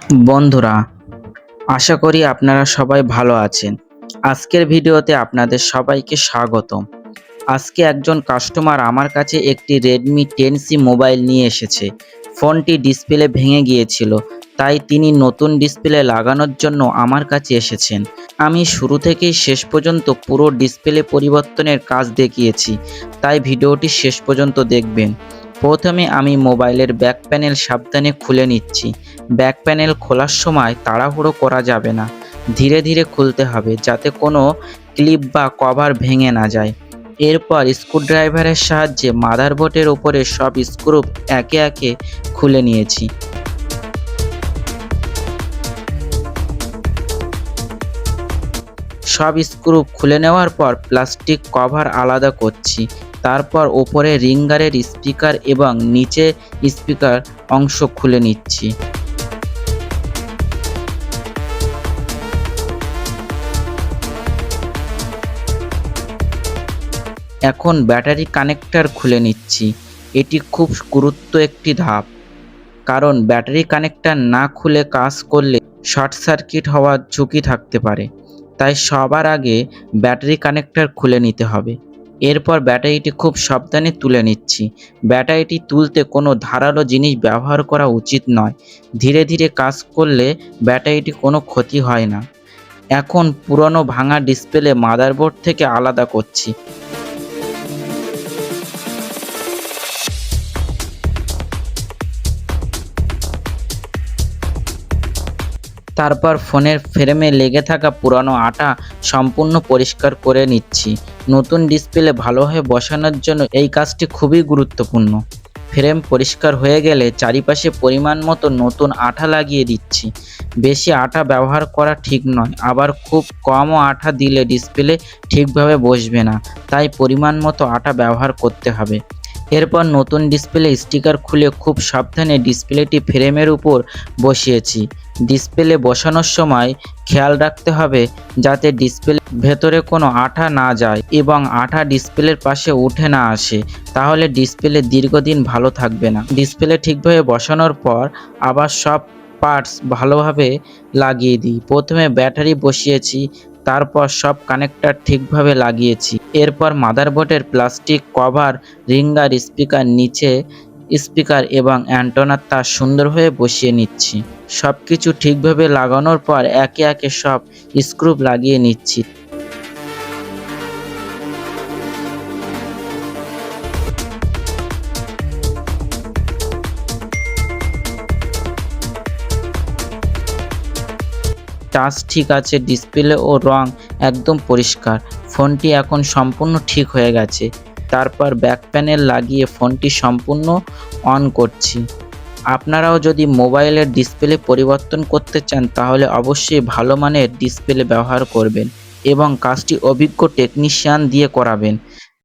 বন্ধুরা, আশা করি আপনারা সবাই ভালো আছেন। আজকের ভিডিওতে আপনাদের সবাইকে স্বাগতম। আজকে একজন কাস্টমার আমার কাছে একটি Redmi 10C মোবাইল নিয়ে এসেছে। ফোনটি ডিসপ্লে ভেঙে গিয়েছিল, তাই তিনি নতুন ডিসপ্লে লাগানোর জন্য আমার কাছে এসেছেন। আমি শুরু থেকেই শেষ পর্যন্ত পুরো ডিসপ্লে পরিবর্তনের কাজ দেখিয়েছি, তাই ভিডিওটি শেষ পর্যন্ত দেখবেন। প্রথমে আমি মোবাইলের ব্যাক প্যানেল সাবধানে খুলে নিচ্ছি। ব্যাক প্যানেল খোলার সময় তাড়াহুড়ো করা যাবে না, ধীরে ধীরে খুলতে হবে যাতে কোনো ক্লিপ বা কভার ভেঙে না যায়। এরপর স্ক্রুড্রাইভারের সাহায্যে মাদারবোর্ডের ওপরে সব স্ক্রু একে একে খুলে নিয়েছি। সব স্ক্রু খুলে নেওয়ার পর প্লাস্টিক কভার আলাদা করছি। তারপর ওপরে রিঙ্গারের স্পিকার এবং নিচে স্পিকার অংশ খুলে নিচ্ছি। এখন ব্যাটারি কানেক্টর খুলে নিচ্ছি। এটি খুব একটি ধাপ, কারণ ব্যাটারি কানেক্টর না খুলে কাজ করলে শর্ট সার্কিট হওয়ার ঝুঁকি থাকতে পারে। তাই সবার আগে ব্যাটারি কানেক্টর খুলে নিতে হবে। এরপর ব্যাটারিটি খুব সাবধানে তুলে নিচ্ছি। ব্যাটারিটি তুলতে কোনো ধারালো জিনিস ব্যবহার করা উচিত নয়। ধীরে ধীরে কাজ করলে ব্যাটারিটি কোনো ক্ষতি হয় না। এখন পুরনো ভাঙা ডিসপ্লে মাদারবোর্ড থেকে আলাদা করছি। তারপর ফোনের ফ্রেমে লেগে থাকা পুরানো আঠা সম্পূর্ণ পরিষ্কার করে নিচ্ছি। নতুন ডিসপ্লে ভালোভাবে বসানোর জন্য এই কাজটি খুবই গুরুত্বপূর্ণ। ফ্রেম পরিষ্কার হয়ে গেলে চারিপাশে পরিমাণ মতো নতুন আঠা লাগিয়ে দিচ্ছি। বেশি আঠা ব্যবহার করা ঠিক নয়, আবার খুব কমও আঠা দিলে ডিসপ্লে ঠিকভাবে বসবে না, তাই পরিমাণ মতো আঠা ব্যবহার করতে হবে। এরপর নতুন ডিসপ্লে স্টিকার খুলে খুব সাবধানে ডিসপ্লেটি ফ্রেমের উপর বসিয়েছি। ডিসপ্লে বসানোর সময় খেয়াল রাখতে হবে যাতে ডিসপ্লের ভেতরে কোনো আঠা না যায় এবং আঠা ডিসপ্লের পাশে উঠে না আসে, তাহলে ডিসপ্লে দীর্ঘদিন ভালো থাকবে না। ডিসপ্লে ঠিকভাবে বসানোর পর আবার সব পার্টস ভালোভাবে লাগিয়ে দিই। প্রথমে ব্যাটারি বসিয়েছি, তারপর সব কানেক্টর ঠিকভাবে লাগিয়েছি। এরপর মাদারবোর্ডের প্লাস্টিক কভার, রিঙ্গার, স্পিকার, নিচে স্পিকার এবং অ্যান্টেনার তার সুন্দরভাবে বসিয়ে নিচ্ছি। সবকিছু ঠিকভাবে লাগানোর পর একে একে সব স্ক্রু লাগিয়ে নিচ্ছি। টাচ ঠিক আছে, ডিসপ্লে ও রং একদম পরিষ্কার। ফোনটি এখন সম্পূর্ণ ঠিক হয়ে গেছে। তারপর ব্যাক প্যানেল লাগিয়ে ফোনটি সম্পূর্ণ অন করছি। আপনারাও যদি মোবাইলের ডিসপ্লে পরিবর্তন করতে চান তাহলে অবশ্যই ভালো মানের ডিসপ্লে ব্যবহার করবেন এবং কাজটি অভিজ্ঞ টেকনিশিয়ান দিয়ে করাবেন।